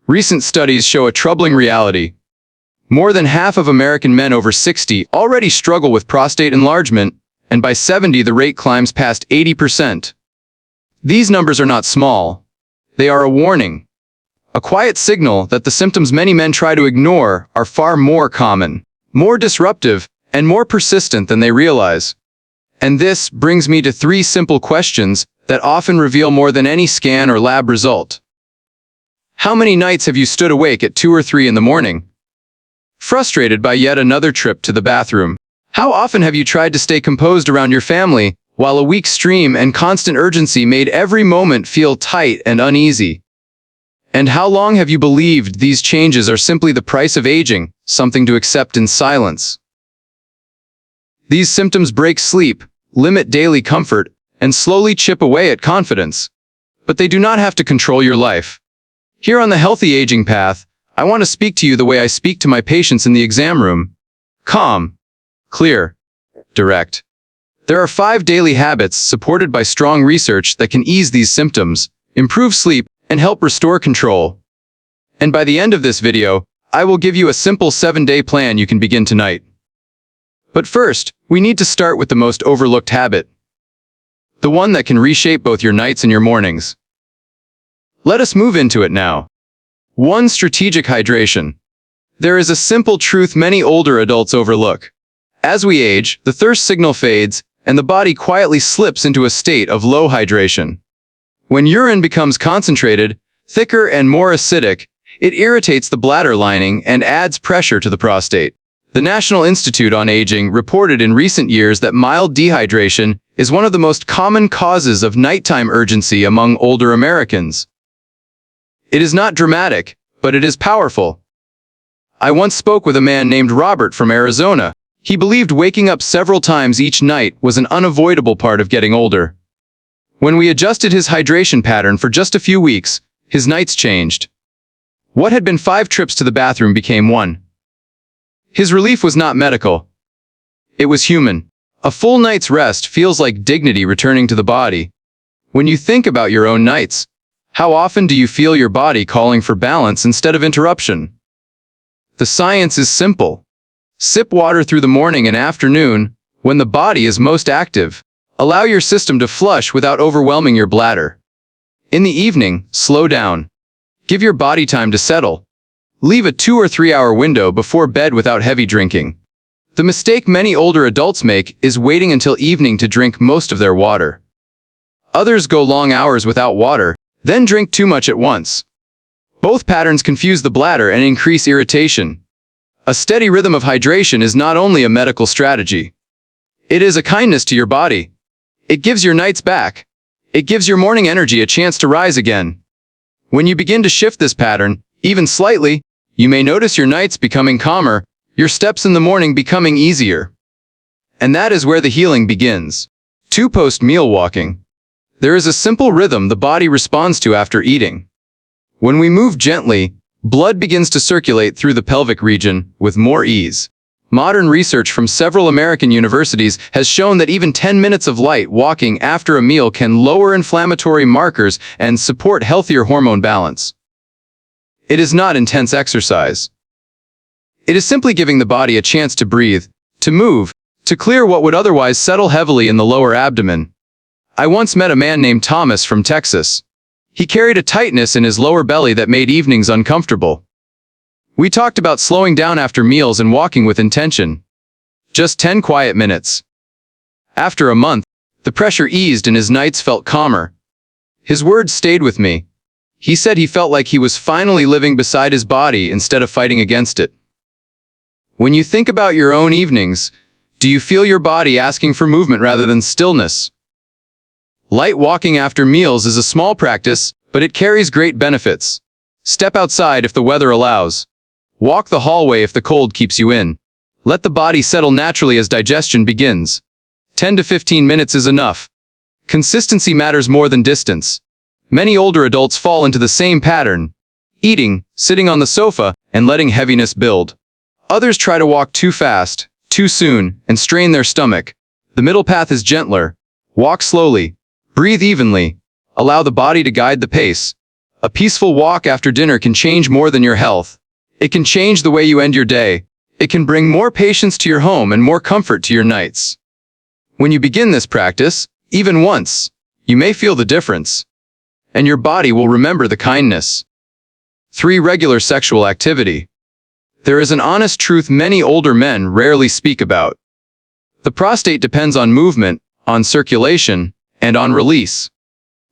Recent studies show a troubling reality. More than half of American men over 60 already struggle with prostate enlargement, and by 70 the rate climbs past 80%. These numbers are not small. They are a warning. A quiet signal that the symptoms many men try to ignore are far more common, more disruptive, and more persistent than they realize. And this brings me to 3 simple questions that often reveal more than any scan or lab result. How many nights have you stood awake at 2 or 3 in the morning, frustrated by yet another trip to the bathroom? How often have you tried to stay composed around your family, while a weak stream and constant urgency made every moment feel tight and uneasy? And how long have you believed these changes are simply the price of aging, something to accept in silence? These symptoms break sleep, limit daily comfort, and slowly chip away at confidence. But they do not have to control your life. Here on the healthy aging path, I want to speak to you the way I speak to my patients in the exam room. Calm, clear, direct. There are 5 daily habits supported by strong research that can ease these symptoms, improve sleep, and help restore control. And by the end of this video, I will give you a simple 7-day plan you can begin tonight. But first, we need to start with the most overlooked habit. The one that can reshape both your nights and your mornings. Let us move into it now. 1. Strategic hydration. There is a simple truth many older adults overlook. As we age, the thirst signal fades, and the body quietly slips into a state of low hydration. When urine becomes concentrated, thicker and more acidic, it irritates the bladder lining and adds pressure to the prostate. The National Institute on Aging reported in recent years that mild dehydration is one of the most common causes of nighttime urgency among older Americans. It is not dramatic, but it is powerful. I once spoke with a man named Robert from Arizona. He believed waking up several times each night was an unavoidable part of getting older. When we adjusted his hydration pattern for just a few weeks, his nights changed. What had been 5 trips to the bathroom became 1. His relief was not medical. It was human. A full night's rest feels like dignity returning to the body. When you think about your own nights, how often do you feel your body calling for balance instead of interruption? The science is simple. Sip water through the morning and afternoon, when the body is most active. Allow your system to flush without overwhelming your bladder. In the evening, slow down. Give your body time to settle. Leave a 2 or 3 hour window before bed without heavy drinking. The mistake many older adults make is waiting until evening to drink most of their water. Others go long hours without water, then drink too much at once. Both patterns confuse the bladder and increase irritation. A steady rhythm of hydration is not only a medical strategy. It is a kindness to your body. It gives your nights back. It gives your morning energy a chance to rise again. When you begin to shift this pattern, even slightly, you may notice your nights becoming calmer, your steps in the morning becoming easier. And that is where the healing begins. 2. Post-meal walking. There is a simple rhythm the body responds to after eating. When we move gently, blood begins to circulate through the pelvic region with more ease. Modern research from several American universities has shown that even 10 minutes of light walking after a meal can lower inflammatory markers and support healthier hormone balance. It is not intense exercise. It is simply giving the body a chance to breathe, to move, to clear what would otherwise settle heavily in the lower abdomen. I once met a man named Thomas from Texas. He carried a tightness in his lower belly that made evenings uncomfortable. We talked about slowing down after meals and walking with intention. Just 10 quiet minutes. After a month, the pressure eased and his nights felt calmer. His words stayed with me. He said he felt like he was finally living beside his body instead of fighting against it. When you think about your own evenings, do you feel your body asking for movement rather than stillness? Light walking after meals is a small practice, but it carries great benefits. Step outside if the weather allows. Walk the hallway if the cold keeps you in. Let the body settle naturally as digestion begins. 10 to 15 minutes is enough. Consistency matters more than distance. Many older adults fall into the same pattern: eating, sitting on the sofa, and letting heaviness build. Others try to walk too fast, too soon, and strain their stomach. The middle path is gentler. Walk slowly. Breathe evenly. Allow the body to guide the pace. A peaceful walk after dinner can change more than your health. It can change the way you end your day. It can bring more patience to your home and more comfort to your nights. When you begin this practice, even once, you may feel the difference. And your body will remember the kindness. 3. Regular sexual activity. There is an honest truth many older men rarely speak about. The prostate depends on movement, on circulation, and on release.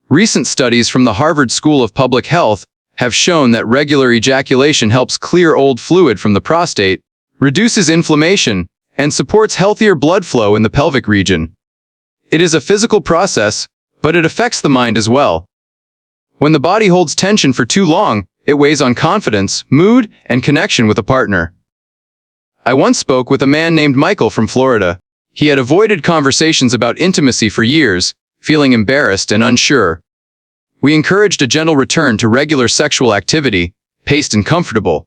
Recent studies from the Harvard School of Public Health have shown that regular ejaculation helps clear old fluid from the prostate, reduces inflammation, and supports healthier blood flow in the pelvic region. It is a physical process, but it affects the mind as well. When the body holds tension for too long, it weighs on confidence, mood, and connection with a partner. I once spoke with a man named Michael from Florida. He had avoided conversations about intimacy for years, feeling embarrassed and unsure. We encouraged a gentle return to regular sexual activity, paced and comfortable.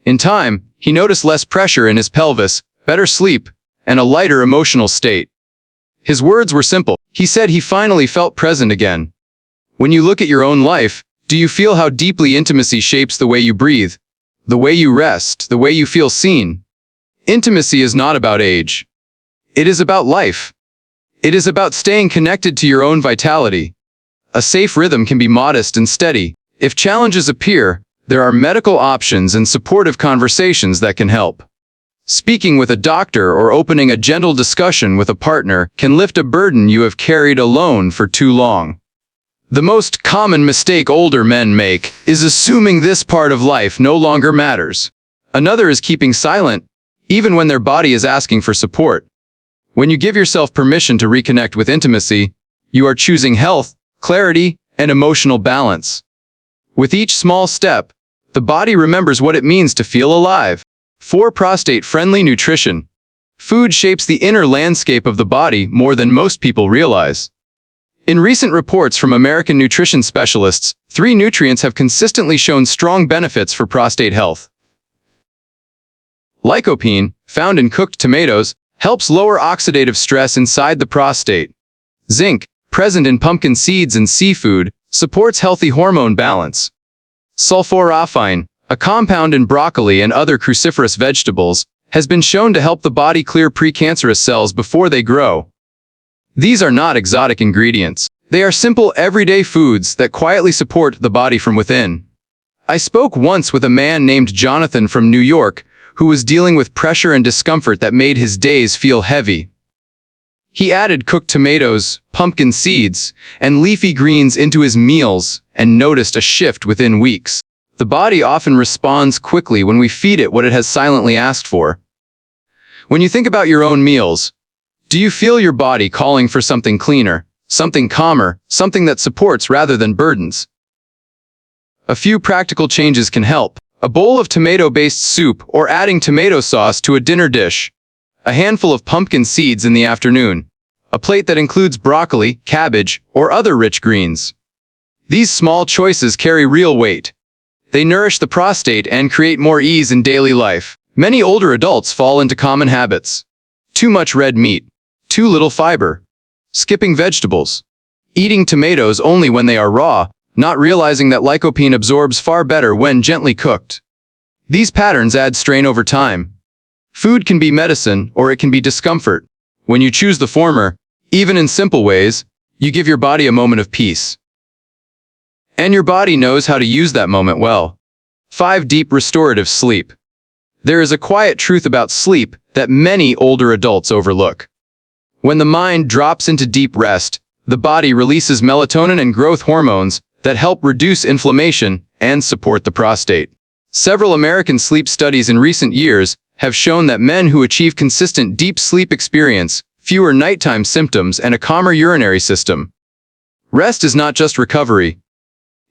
In time, he noticed less pressure in his pelvis, better sleep, and a lighter emotional state. His words were simple. He said he finally felt present again. When you look at your own life, do you feel how deeply intimacy shapes the way you breathe, the way you rest, the way you feel seen? Intimacy is not about age. It is about life. It is about staying connected to your own vitality. A safe rhythm can be modest and steady. If challenges appear, there are medical options and supportive conversations that can help. Speaking with a doctor or opening a gentle discussion with a partner can lift a burden you have carried alone for too long. The most common mistake older men make is assuming this part of life no longer matters. Another is keeping silent, even when their body is asking for support. When you give yourself permission to reconnect with intimacy, you are choosing health, clarity, and emotional balance. With each small step, the body remembers what it means to feel alive. 4. Prostate-friendly nutrition. Food shapes the inner landscape of the body more than most people realize. In recent reports from American nutrition specialists, 3 nutrients have consistently shown strong benefits for prostate health. Lycopene, found in cooked tomatoes, helps lower oxidative stress inside the prostate. Zinc, present in pumpkin seeds and seafood, supports healthy hormone balance. Sulforaphane, a compound in broccoli and other cruciferous vegetables, has been shown to help the body clear precancerous cells before they grow. These are not exotic ingredients. They are simple everyday foods that quietly support the body from within. I spoke once with a man named Jonathan from New York who was dealing with pressure and discomfort that made his days feel heavy. He added cooked tomatoes, pumpkin seeds, and leafy greens into his meals and noticed a shift within weeks. The body often responds quickly when we feed it what it has silently asked for. When you think about your own meals, do you feel your body calling for something cleaner, something calmer, something that supports rather than burdens? A few practical changes can help. A bowl of tomato-based soup or adding tomato sauce to a dinner dish. A handful of pumpkin seeds in the afternoon. A plate that includes broccoli, cabbage, or other rich greens. These small choices carry real weight. They nourish the prostate and create more ease in daily life. Many older adults fall into common habits. Too much red meat. Too little fiber. Skipping vegetables. Eating tomatoes only when they are raw, not realizing that lycopene absorbs far better when gently cooked. These patterns add strain over time. Food can be medicine or it can be discomfort. When you choose the former, even in simple ways, you give your body a moment of peace. And your body knows how to use that moment well. 5. Deep restorative sleep. There is a quiet truth about sleep that many older adults overlook. When the mind drops into deep rest, the body releases melatonin and growth hormones that help reduce inflammation and support the prostate. Several American sleep studies in recent years have shown that men who achieve consistent deep sleep experience fewer nighttime symptoms and a calmer urinary system. Rest is not just recovery.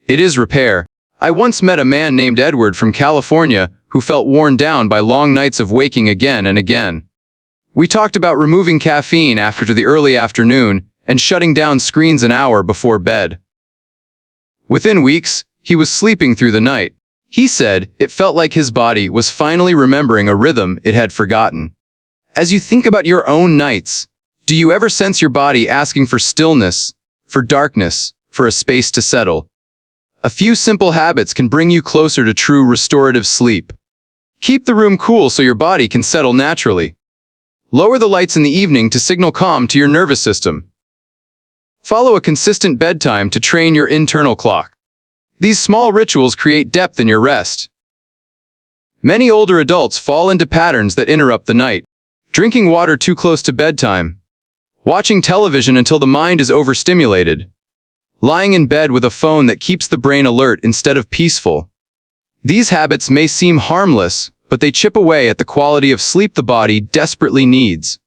It is repair. I once met a man named Edward from California who felt worn down by long nights of waking again and again. We talked about removing caffeine after the early afternoon and shutting down screens an hour before bed. Within weeks, he was sleeping through the night. He said it felt like his body was finally remembering a rhythm it had forgotten. As you think about your own nights, do you ever sense your body asking for stillness, for darkness, for a space to settle? A few simple habits can bring you closer to true restorative sleep. Keep the room cool so your body can settle naturally. Lower the lights in the evening to signal calm to your nervous system. Follow a consistent bedtime to train your internal clock. These small rituals create depth in your rest. Many older adults fall into patterns that interrupt the night. Drinking water too close to bedtime. Watching television until the mind is overstimulated. Lying in bed with a phone that keeps the brain alert instead of peaceful. These habits may seem harmless, but they chip away at the quality of sleep the body desperately needs.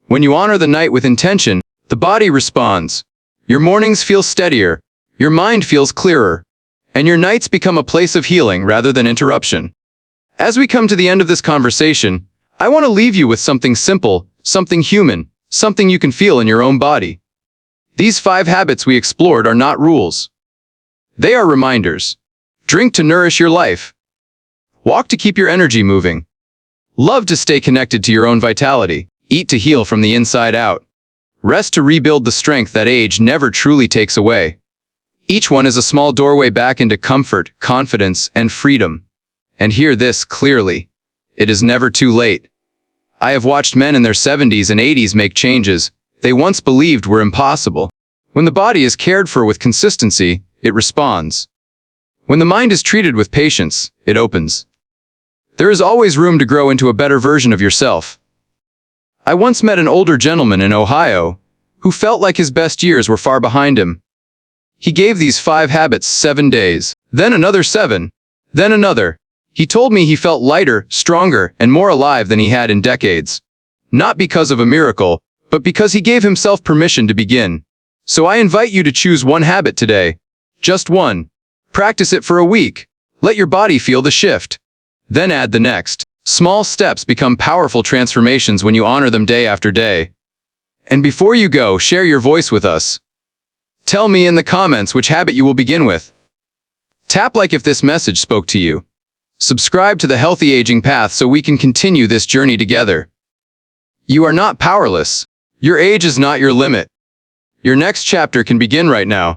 When you honor the night with intention, the body responds. Your mornings feel steadier, your mind feels clearer, and your nights become a place of healing rather than interruption. As we come to the end of this conversation, I want to leave you with something simple, something human, something you can feel in your own body. These 5 habits we explored are not rules. They are reminders. Drink to nourish your life. Walk to keep your energy moving. Love to stay connected to your own vitality. Eat to heal from the inside out. Rest to rebuild the strength that age never truly takes away. Each one is a small doorway back into comfort, confidence, and freedom. And hear this clearly. It is never too late. I have watched men in their 70s and 80s make changes they once believed were impossible. When the body is cared for with consistency, it responds. When the mind is treated with patience, it opens. There is always room to grow into a better version of yourself. I once met an older gentleman in Ohio who felt like his best years were far behind him. He gave these 5 habits 7 days, then another 7, then another. He told me he felt lighter, stronger, and more alive than he had in decades. Not because of a miracle, but because he gave himself permission to begin. So I invite you to choose one habit today. Just one. Practice it for a week. Let your body feel the shift. Then add the next. Small steps become powerful transformations when you honor them day after day. And before you go, share your voice with us. Tell me in the comments which habit you will begin with. Tap like if this message spoke to you. Subscribe to the Healthy Aging Path so we can continue this journey together. You are not powerless. Your age is not your limit. Your next chapter can begin right now.